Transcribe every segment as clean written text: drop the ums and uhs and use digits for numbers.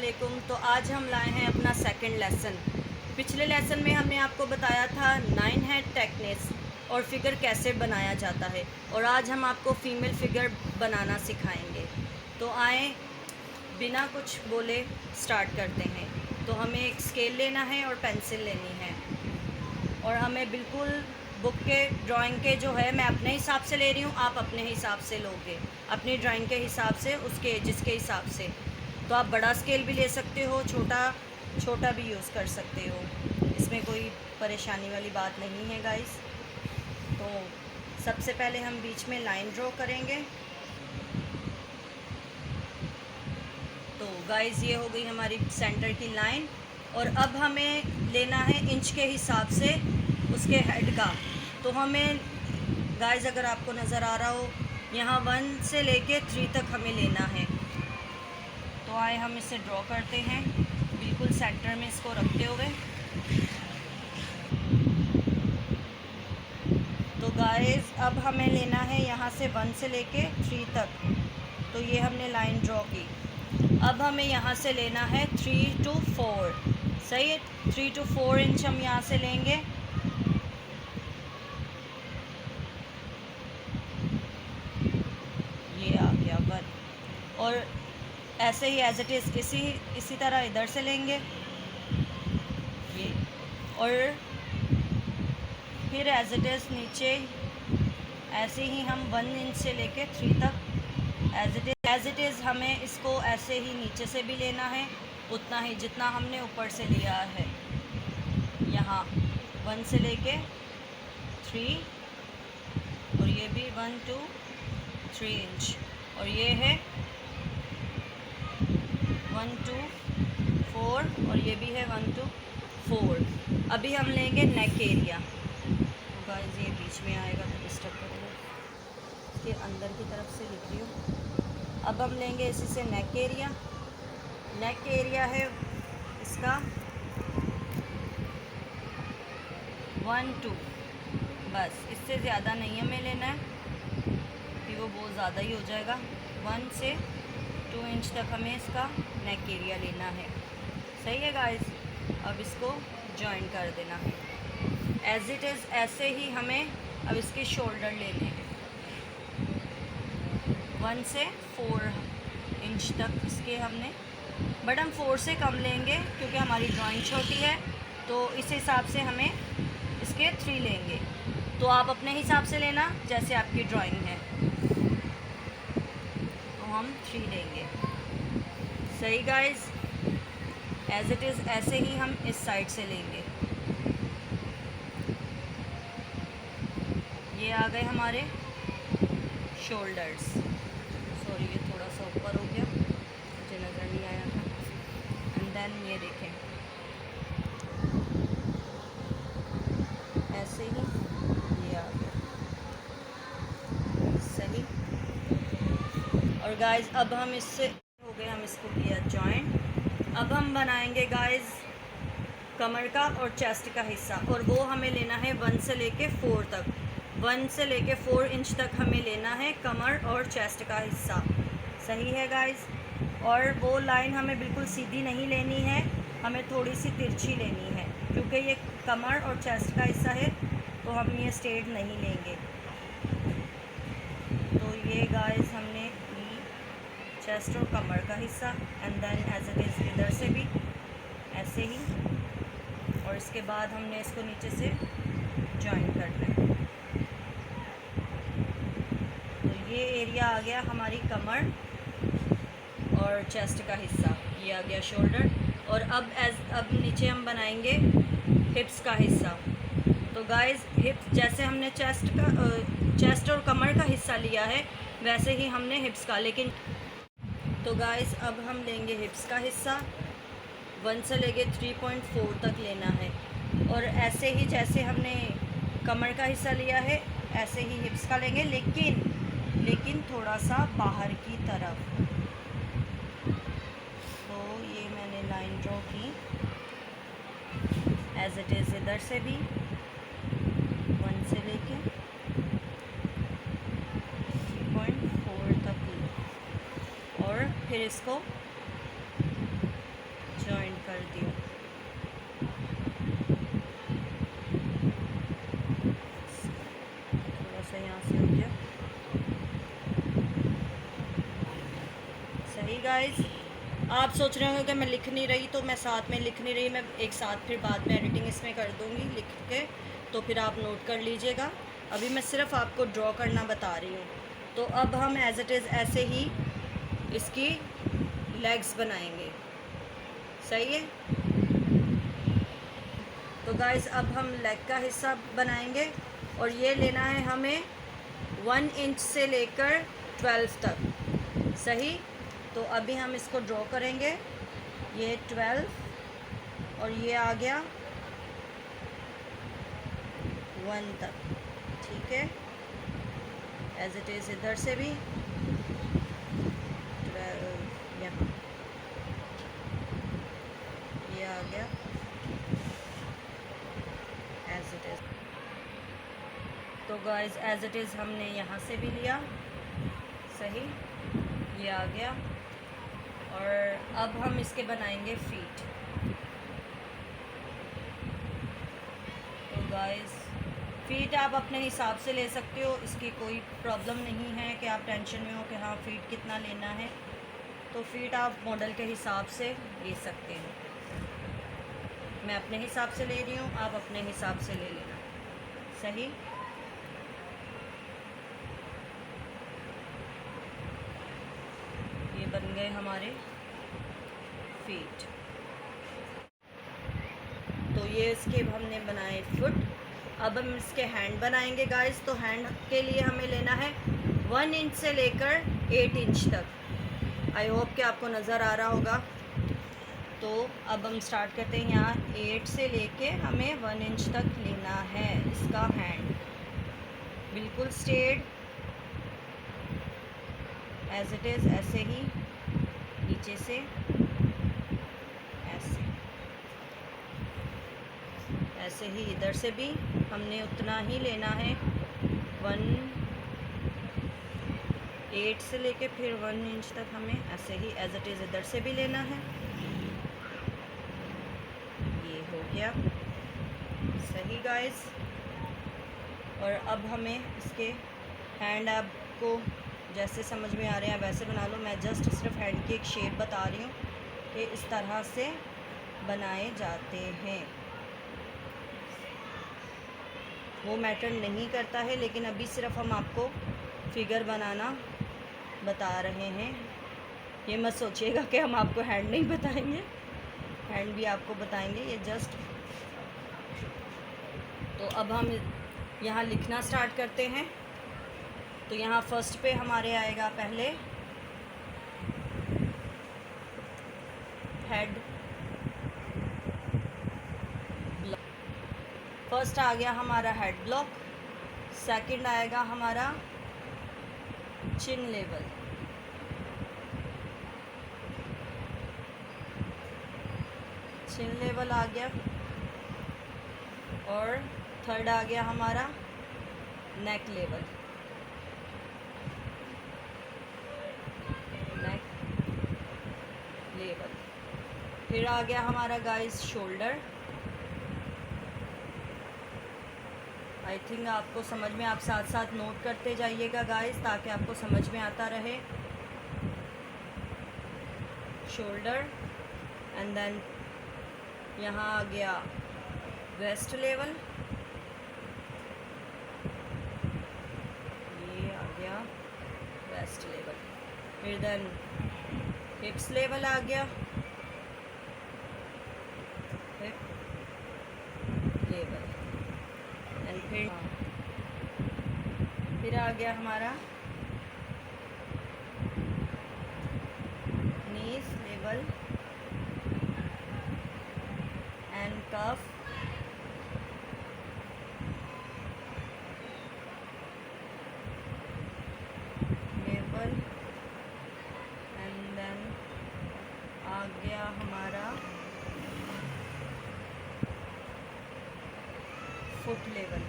वालेकुम। तो आज हम लाए हैं अपना सेकंड लेसन। पिछले लेसन में हमने आपको बताया था 9 हेड टेक्निक्स और फिगर कैसे बनाया जाता है, और आज हम आपको फ़ीमेल फिगर बनाना सिखाएंगे। तो आए बिना कुछ बोले स्टार्ट करते हैं। तो हमें एक स्केल लेना है और पेंसिल लेनी है, और हमें बिल्कुल बुक के ड्राइंग के जो है मैं अपने हिसाब से ले रही हूँ, आप अपने हिसाब से लोगे अपनी ड्राइंग के हिसाब से, उसके जिसके हिसाब से। तो आप बड़ा स्केल भी ले सकते हो, छोटा भी यूज़ कर सकते हो, इसमें कोई परेशानी वाली बात नहीं है गाइस। तो सबसे पहले हम बीच में लाइन ड्रॉ करेंगे। तो गाइस ये हो गई हमारी सेंटर की लाइन, और अब हमें लेना है इंच के हिसाब से उसके हेड का। तो हमें गाइस अगर आपको नज़र आ रहा हो, यहाँ 1 से लेके 3 तक हमें लेना है। तो आए हम इसे ड्रॉ करते हैं बिल्कुल सेंटर में इसको रखते हुए। तो गाइस अब हमें लेना है यहाँ से 1 से लेके 3 तक। तो ये हमने लाइन ड्रॉ की। अब हमें यहाँ से लेना है 3 to 4, सही है। 3 to 4 इंच हम यहाँ से लेंगे। ये आ गया 1, और ऐसे ही एज इट इज़ इसी तरह इधर से लेंगे ये, और फिर एज इट इज़ नीचे ऐसे ही हम 1 इंच से लेके 3 तक एज इट इज़ हमें इसको ऐसे ही नीचे से भी लेना है, उतना ही जितना हमने ऊपर से लिया है। यहाँ 1 से लेके 3, और ये भी 1 to 3 इंच, और ये है 1 to 4, और ये भी है 1 to 4। अभी हम लेंगे नेक एरिया। तो गाइस ये बीच में आएगा तो डिस्टर्ब करेगा, इसके अंदर की तरफ से लिख रही हूँ। अब हम लेंगे इसी से नेक एरिया। नेक एरिया है इसका 1 2, बस इससे ज़्यादा नहीं हमें लेना है कि वो बहुत ज़्यादा ही हो जाएगा। 1 से 2 इंच तक हमें इसका नेक एरिया लेना है, सही है गाइस। अब इसको जॉइन कर देना है एज इट इज़। ऐसे ही हमें अब इसके शोल्डर लेने हैं 1 से 4 इंच तक इसके हमने, बट हम 4 से कम लेंगे क्योंकि हमारी ड्राइंग छोटी है। तो इस हिसाब से हमें इसके 3 लेंगे। तो आप अपने हिसाब से लेना जैसे आपकी ड्राइंग है। तो हम 3 लेंगे, सही गाइस। एज इट इज़ ऐसे ही हम इस साइड से लेंगे। ये आ गए हमारे शोल्डर्स। सॉरी ये थोड़ा सा ऊपर हो गया, मुझे नज़र नहीं आया था। एंड देन ये देखें ऐसे ही ये आ गया, सही। और गाइस अब हम इससे हो गए, हम इसको किया जॉइंट। अब हम बनाएंगे गाइस कमर का और चेस्ट का हिस्सा, और वो हमें लेना है 1 से लेके 4 तक। 1 से लेके 4 इंच तक हमें लेना है कमर और चेस्ट का हिस्सा, सही है गाइस। और वो लाइन हमें बिल्कुल सीधी नहीं लेनी है, हमें थोड़ी सी तिरछी लेनी है, क्योंकि ये कमर और चेस्ट का हिस्सा है तो हम ये स्ट्रेट नहीं लेंगे। तो ये गाइस हमने ली चेस्ट और कमर का हिस्सा, and then as it is इधर से भी ऐसे ही, और इसके बाद हमने इसको नीचे से जॉइन करना है। तो ये एरिया आ गया हमारी कमर और चेस्ट का हिस्सा, ये आ गया शोल्डर। और अब नीचे हम बनाएंगे हिप्स का हिस्सा। तो गाइस हिप्स जैसे हमने चेस्ट और कमर का हिस्सा लिया है, वैसे ही हमने हिप्स का, लेकिन तो गाइस अब हम लेंगे हिप्स का हिस्सा। 1 से लेके 3.4 तक लेना है, और ऐसे ही जैसे हमने कमर का हिस्सा लिया है ऐसे ही हिप्स का लेंगे, लेकिन थोड़ा सा बाहर की तरफ। तो ये मैंने लाइन ड्रॉ की एज इट इज़, इधर से भी 1 से लेके 3.4 तक ली, और फिर इसको आप सोच रहे होंगे कि मैं लिख नहीं रही, तो मैं साथ में लिख नहीं रही, मैं एक साथ फिर बाद में एडिटिंग इसमें कर दूँगी लिख के, तो फिर आप नोट कर लीजिएगा। अभी मैं सिर्फ आपको ड्रॉ करना बता रही हूँ। तो अब हम एज़ इट इज़ ऐसे ही इसकी लेग्स बनाएंगे। सही है। तो गाइस अब हम लेग का हिस्सा बनाएंगे और ये लेना है हमें 1 इंच से लेकर 12 तक। सही। तो अभी हम इसको ड्रॉ करेंगे। ये 12 और ये आ गया 1 तक। ठीक है। एज इट इज़ इधर से भी 12 यहाँ ये आ गया एज इट इज़। तो गाइस एज इट इज़ हमने यहाँ से भी लिया। सही। ये आ गया। और अब हम इसके बनाएंगे फीट। तो गाइस फीट आप अपने हिसाब से ले सकते हो, इसकी कोई प्रॉब्लम नहीं है कि आप टेंशन में हो कि हाँ फीट कितना लेना है। तो फीट आप मॉडल के हिसाब से ले सकते हैं। मैं अपने हिसाब से ले रही हूँ, आप अपने हिसाब से ले लेना। सही। ये बन गए हमारे फीट। तो ये इसके हमने बनाए फुट। अब हम इसके हैंड बनाएंगे गाइस। तो हैंड के लिए हमें लेना है 1 इंच से लेकर 8 इंच तक। आई होप कि आपको नज़र आ रहा होगा। तो अब हम स्टार्ट करते हैं। यहाँ 8 से लेके हमें 1 इंच तक लेना है इसका हैंड, बिल्कुल स्ट्रेट एज इट इज़। ऐसे ही नीचे से ऐसे ही इधर से भी हमने उतना ही लेना है। 8 से लेके फिर 1 इंच तक हमें ऐसे ही एज इट इज़ इधर से भी लेना है। ये हो गया। सही गाइस। और अब हमें इसके हैंड आपको जैसे समझ में आ रहे हैं वैसे बना लो। मैं जस्ट सिर्फ हैंड की एक शेप बता रही हूँ कि इस तरह से बनाए जाते हैं। वो मैटर नहीं करता है, लेकिन अभी सिर्फ हम आपको फिगर बनाना बता रहे हैं। ये मत सोचिएगा कि हम आपको हैंड नहीं बताएंगे, हैंड भी आपको बताएंगे। ये जस्ट। तो अब हम यहाँ लिखना स्टार्ट करते हैं। तो यहाँ फर्स्ट पे हमारे आएगा पहले हेड। फर्स्ट आ गया हमारा हेड ब्लॉक। सेकंड आएगा हमारा चिन लेवल। चिन लेवल आ गया। और थर्ड आ गया हमारा नेक लेवल। नेक लेवल। फिर आ गया हमारा गाइस शोल्डर। आई थिंक आपको समझ में, आप साथ साथ नोट करते जाइएगा गाइस ताकि आपको समझ में आता रहे। शोल्डर एंड देन यहाँ आ गया वेस्ट लेवल। ये आ गया वेस्ट लेवल। फिर देन हिप्स लेवल आ गया। Hip level. एंड फिर आ गया हमारा knees level and cuff level. And then आ गया हमारा फुट लेवल।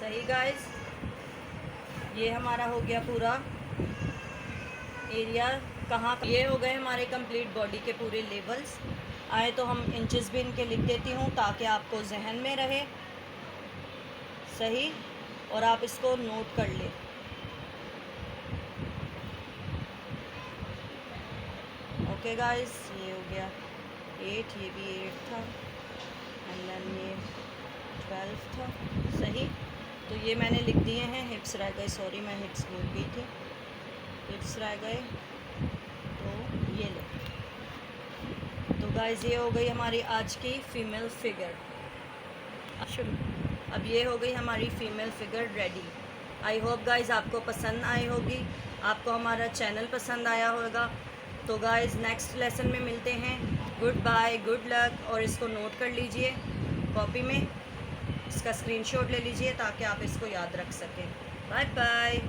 सही गाइस। ये हमारा हो गया पूरा एरिया। कहाँ ये हो गए हमारे कंप्लीट बॉडी के पूरे लेवल्स। आए तो हम इंचेस भी इनके लिख देती हूँ ताकि आपको जहन में रहे। सही, और आप इसको नोट कर लें। ओके गाइस, ये हो गया 8, ये भी 8 था, एंड देन ये 12 था। सही, तो ये मैंने लिख दिए हैं। हिप्स रह गए, सॉरी मैं हिप्स भूल गई थी, हिप्स रह गए, तो ये लो। तो गाइस ये हो गई हमारी आज की फ़ीमेल फिगर। शुरू, अब ये हो गई हमारी female figure ready. I hope guys आपको पसंद आई होगी, आपको हमारा चैनल पसंद आया होगा। तो गाइस नेक्स्ट लेसन में मिलते हैं। Good bye, good luck. और इसको नोट कर लीजिए कॉपी में, इसका स्क्रीनशॉट ले लीजिए ताकि आप इसको याद रख सकें। Bye bye.